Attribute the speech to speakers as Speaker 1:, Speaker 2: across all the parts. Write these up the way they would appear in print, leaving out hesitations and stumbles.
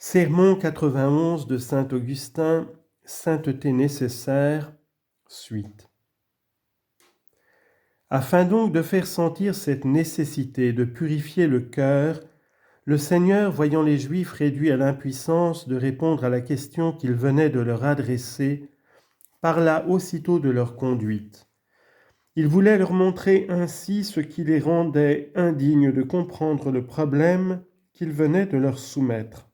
Speaker 1: Sermon 91 de saint Augustin, sainteté nécessaire, suite. Afin donc de faire sentir cette nécessité de purifier le cœur, le Seigneur, voyant les Juifs réduits à l'impuissance de répondre à la question qu'il venait de leur adresser, parla aussitôt de leur conduite. Il voulait leur montrer ainsi ce qui les rendait indignes de comprendre le problème qu'il venait de leur soumettre.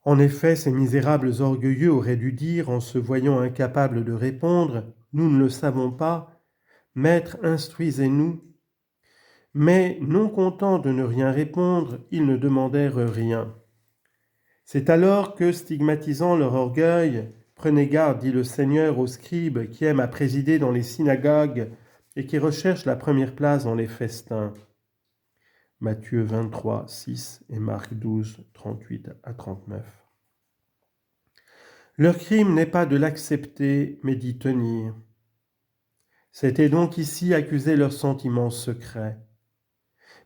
Speaker 1: En effet, ces misérables orgueilleux auraient dû dire, en se voyant incapables de répondre, « Nous ne le savons pas, Maître, instruisez-nous ». Mais, non contents de ne rien répondre, ils ne demandèrent rien. C'est alors que, stigmatisant leur orgueil, « Prenez garde, dit le Seigneur aux scribes qui aiment à présider dans les synagogues et qui recherchent la première place dans les festins. » Matthieu 23, 6 et Marc 12, 38 à 39. Leur crime n'est pas de l'accepter, mais d'y tenir. C'était donc ici accuser leurs sentiments secrets.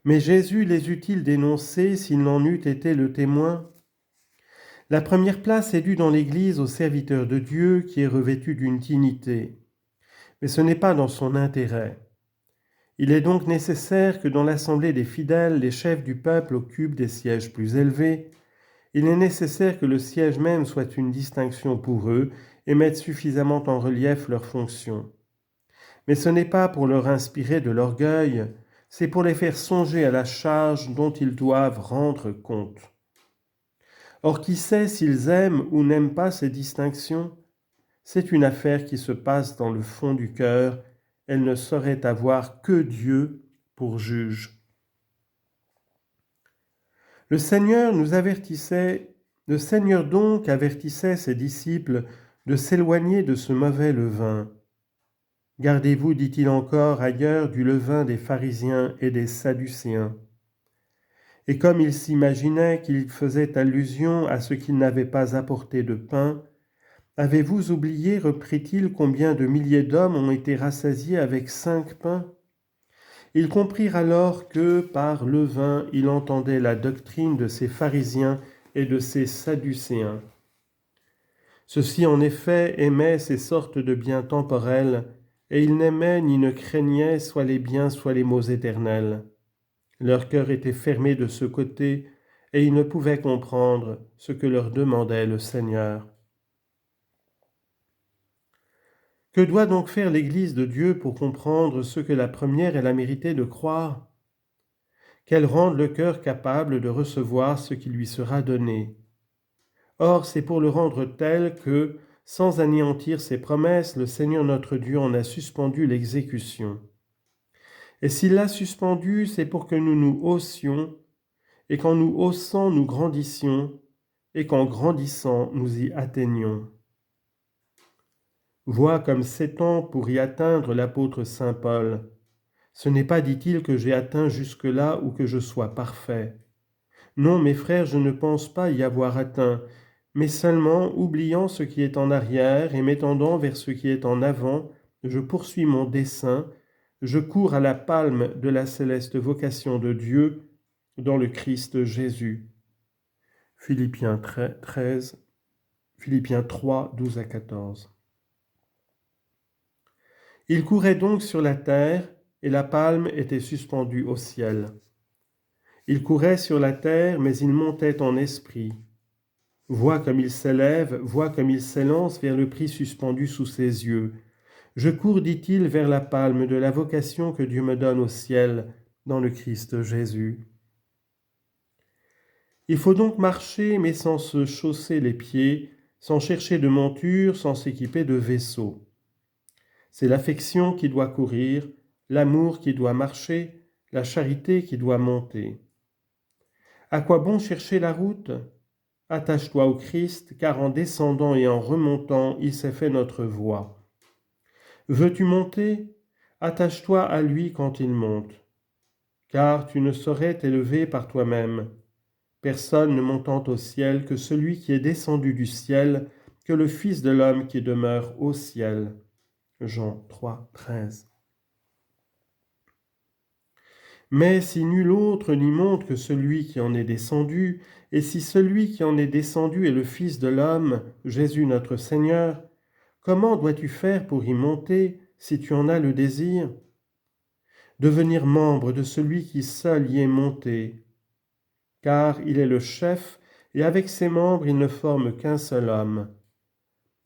Speaker 1: Mais Jésus les eût-il dénoncés s'il n'en eût été le témoin ? La première place est due dans l'Église au serviteur de Dieu qui est revêtu d'une dignité. Mais ce n'est pas dans son intérêt. Il est donc nécessaire que dans l'assemblée des fidèles, les chefs du peuple occupent des sièges plus élevés. Il est nécessaire que le siège même soit une distinction pour eux et mette suffisamment en relief leurs fonctions. Mais ce n'est pas pour leur inspirer de l'orgueil, c'est pour les faire songer à la charge dont ils doivent rendre compte. Or, qui sait s'ils aiment ou n'aiment pas ces distinctions ? C'est une affaire qui se passe dans le fond du cœur. Elle ne saurait avoir que Dieu pour juge. Le Seigneur donc avertissait ses disciples de s'éloigner de ce mauvais levain. Gardez-vous, dit-il encore ailleurs, du levain des pharisiens et des sadducéens. Et comme il s'imaginait qu'il faisait allusion à ce qu'il n'avait pas apporté de pain, avez-vous oublié, reprit-il, combien de milliers d'hommes ont été rassasiés avec 5 pains ? Ils comprirent alors que, par levain, il entendait la doctrine de ces pharisiens et de ces sadducéens. Ceux-ci, en effet, aimaient ces sortes de biens temporels, et ils n'aimaient ni ne craignaient soit les biens, soit les maux éternels. Leur cœur était fermé de ce côté, et ils ne pouvaient comprendre ce que leur demandait le Seigneur. Que doit donc faire l'Église de Dieu pour comprendre ce que la première elle a mérité de croire ? Qu'elle rende le cœur capable de recevoir ce qui lui sera donné. Or, c'est pour le rendre tel que, sans anéantir ses promesses, le Seigneur notre Dieu en a suspendu l'exécution. Et s'il l'a suspendu, c'est pour que nous nous haussions, et qu'en nous haussant, nous grandissions, et qu'en grandissant, nous y atteignions. Vois comme s'étend pour y atteindre l'apôtre saint Paul. Ce n'est pas, dit-il, que j'ai atteint jusque-là ou que je sois parfait. Non, mes frères, je ne pense pas y avoir atteint, mais seulement, oubliant ce qui est en arrière et m'étendant vers ce qui est en avant, je poursuis mon dessein, je cours à la palme de la céleste vocation de Dieu dans le Christ Jésus. Philippiens 3, 12 à 14. Il courait donc sur la terre, et la palme était suspendue au ciel. Il courait sur la terre, mais il montait en esprit. Vois comme il s'élève, vois comme il s'élance vers le prix suspendu sous ses yeux. Je cours, dit-il, vers la palme de la vocation que Dieu me donne au ciel, dans le Christ Jésus. Il faut donc marcher, mais sans se chausser les pieds, sans chercher de monture, sans s'équiper de vaisseau. C'est l'affection qui doit courir, l'amour qui doit marcher, la charité qui doit monter. À quoi bon chercher la route ? Attache-toi au Christ, car en descendant et en remontant, il s'est fait notre voie. Veux-tu monter ? Attache-toi à lui quand il monte. Car tu ne saurais t'élever par toi-même. Personne ne montant au ciel que celui qui est descendu du ciel, que le Fils de l'homme qui demeure au ciel. Jean 3, 13. Mais si nul autre n'y monte que celui qui en est descendu, et si celui qui en est descendu est le Fils de l'homme, Jésus notre Seigneur, comment dois-tu faire pour y monter si tu en as le désir? Devenir membre de celui qui seul y est monté, car il est le chef, et avec ses membres il ne forme qu'un seul homme.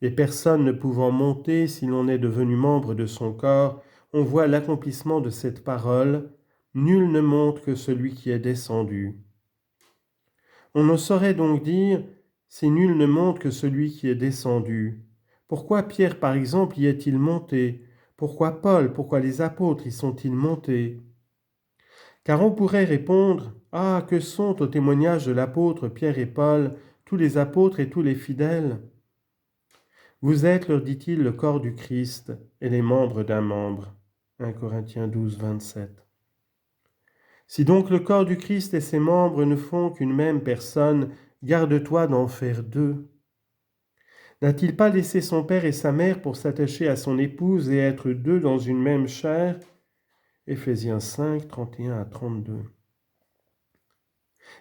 Speaker 1: Et personne ne pouvant monter si l'on est devenu membre de son corps, on voit l'accomplissement de cette parole, nul ne monte que celui qui est descendu. On ne saurait donc dire, si nul ne monte que celui qui est descendu. Pourquoi Pierre, par exemple, y est-il monté? Pourquoi Paul, pourquoi les apôtres y sont-ils montés? Car on pourrait répondre, ah, que sont au témoignage de l'apôtre Pierre et Paul tous les apôtres et tous les fidèles? Vous êtes, leur dit-il, le corps du Christ et les membres d'un membre. 1 Corinthiens 12, 27. Si donc le corps du Christ et ses membres ne font qu'une même personne, garde-toi d'en faire deux. N'a-t-il pas laissé son père et sa mère pour s'attacher à son épouse et être deux dans une même chair? Éphésiens 5, 31 à 32.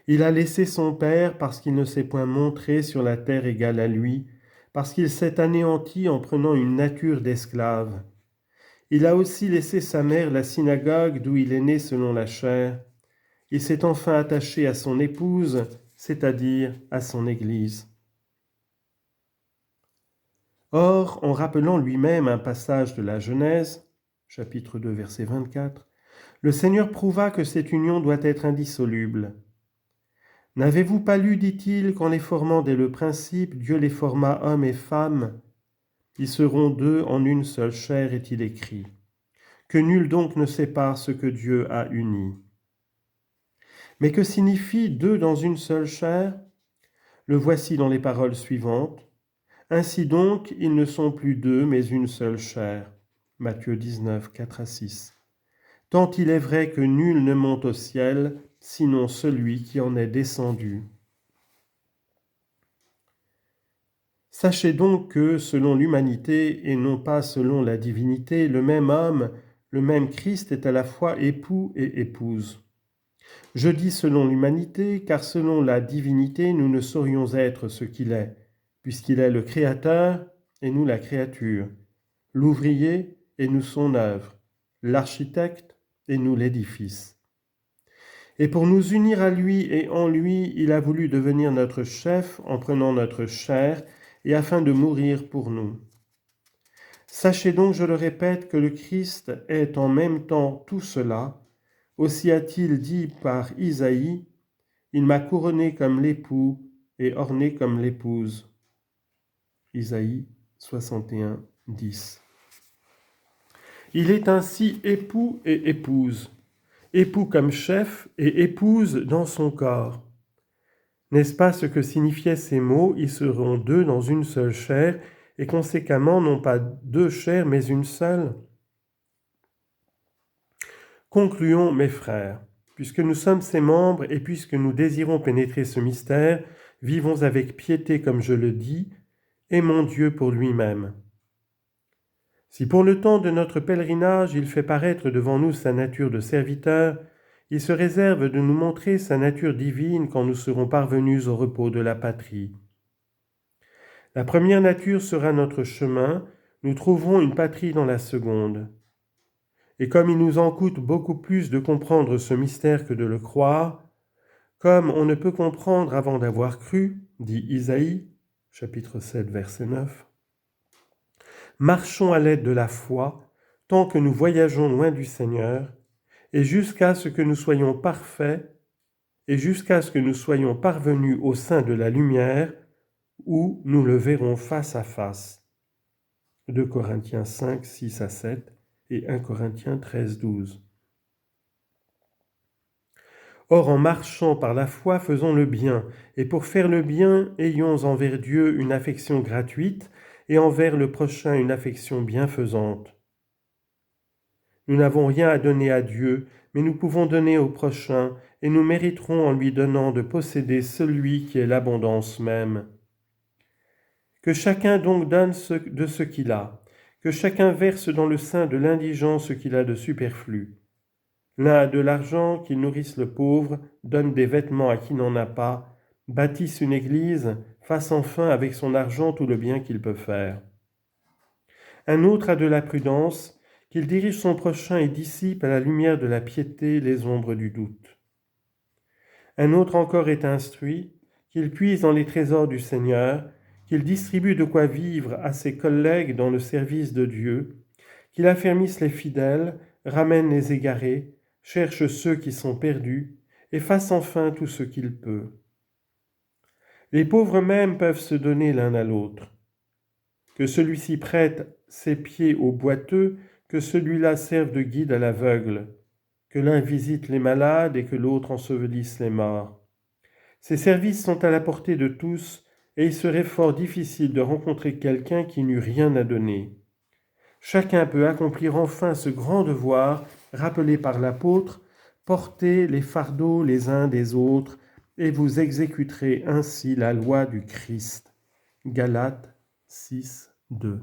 Speaker 1: Il a laissé son père parce qu'il ne s'est point montré sur la terre égale à lui, parce qu'il s'est anéanti en prenant une nature d'esclave. Il a aussi laissé sa mère la synagogue d'où il est né selon la chair. Il s'est enfin attaché à son épouse, c'est-à-dire à son Église. Or, en rappelant lui-même un passage de la Genèse, chapitre 2, verset 24, le Seigneur prouva que cette union doit être indissoluble. N'avez-vous pas lu, dit-il, qu'en les formant dès le principe, Dieu les forma hommes et femmes? Ils seront deux en une seule chair, est-il écrit. Que nul donc ne sépare ce que Dieu a uni. Mais que signifie deux dans une seule chair? Le voici dans les paroles suivantes. Ainsi donc, ils ne sont plus deux, mais une seule chair. Matthieu 19, 4 à 6. Tant il est vrai que nul ne monte au ciel, sinon celui qui en est descendu. Sachez donc que, selon l'humanité et non pas selon la divinité, le même homme, le même Christ est à la fois époux et épouse. Je dis selon l'humanité, car selon la divinité, nous ne saurions être ce qu'il est, puisqu'il est le Créateur et nous la créature, l'ouvrier et nous son œuvre, l'architecte et nous l'édifice. Et pour nous unir à lui et en lui, il a voulu devenir notre chef en prenant notre chair et afin de mourir pour nous. Sachez donc, je le répète, que le Christ est en même temps tout cela. Aussi a-t-il dit par Isaïe, « Il m'a couronné comme l'époux et orné comme l'épouse. » Isaïe 61, 10. Il est ainsi époux et épouse, époux comme chef et épouse dans son corps. N'est-ce pas ce que signifiaient ces mots? Ils seront deux dans une seule chair, et conséquemment non pas deux chairs, mais une seule. Concluons, mes frères, puisque nous sommes ses membres et puisque nous désirons pénétrer ce mystère, vivons avec piété comme je le dis, aimons Dieu pour lui-même. Si pour le temps de notre pèlerinage il fait paraître devant nous sa nature de serviteur, il se réserve de nous montrer sa nature divine quand nous serons parvenus au repos de la patrie. La première nature sera notre chemin, nous trouverons une patrie dans la seconde. Et comme il nous en coûte beaucoup plus de comprendre ce mystère que de le croire, comme on ne peut comprendre avant d'avoir cru, dit Isaïe, chapitre 7, verset 9, marchons à l'aide de la foi, tant que nous voyageons loin du Seigneur, et jusqu'à ce que nous soyons parfaits, et jusqu'à ce que nous soyons parvenus au sein de la lumière, où nous le verrons face à face. 2 Corinthiens 5, 6 à 7 et 1 Corinthiens 13, 12. Or, en marchant par la foi, faisons le bien, et pour faire le bien, ayons envers Dieu une affection gratuite, et envers le prochain une affection bienfaisante. Nous n'avons rien à donner à Dieu, mais nous pouvons donner au prochain, et nous mériterons en lui donnant de posséder celui qui est l'abondance même. Que chacun donc donne de ce qu'il a, que chacun verse dans le sein de l'indigent ce qu'il a de superflu. L'un a de l'argent, qu'il nourrisse le pauvre, donne des vêtements à qui n'en a pas, bâtisse une église, fasse enfin avec son argent tout le bien qu'il peut faire. Un autre a de la prudence, qu'il dirige son prochain et dissipe à la lumière de la piété les ombres du doute. Un autre encore est instruit, qu'il puise dans les trésors du Seigneur, qu'il distribue de quoi vivre à ses collègues dans le service de Dieu, qu'il affermisse les fidèles, ramène les égarés, cherche ceux qui sont perdus, et fasse enfin tout ce qu'il peut. Les pauvres même peuvent se donner l'un à l'autre. Que celui-ci prête ses pieds au boiteux, que celui-là serve de guide à l'aveugle, que l'un visite les malades et que l'autre ensevelisse les morts. Ces services sont à la portée de tous, et il serait fort difficile de rencontrer quelqu'un qui n'eût rien à donner. Chacun peut accomplir enfin ce grand devoir, rappelé par l'apôtre, portez les fardeaux les uns des autres, et vous exécuterez ainsi la loi du Christ. Galates 6, 2.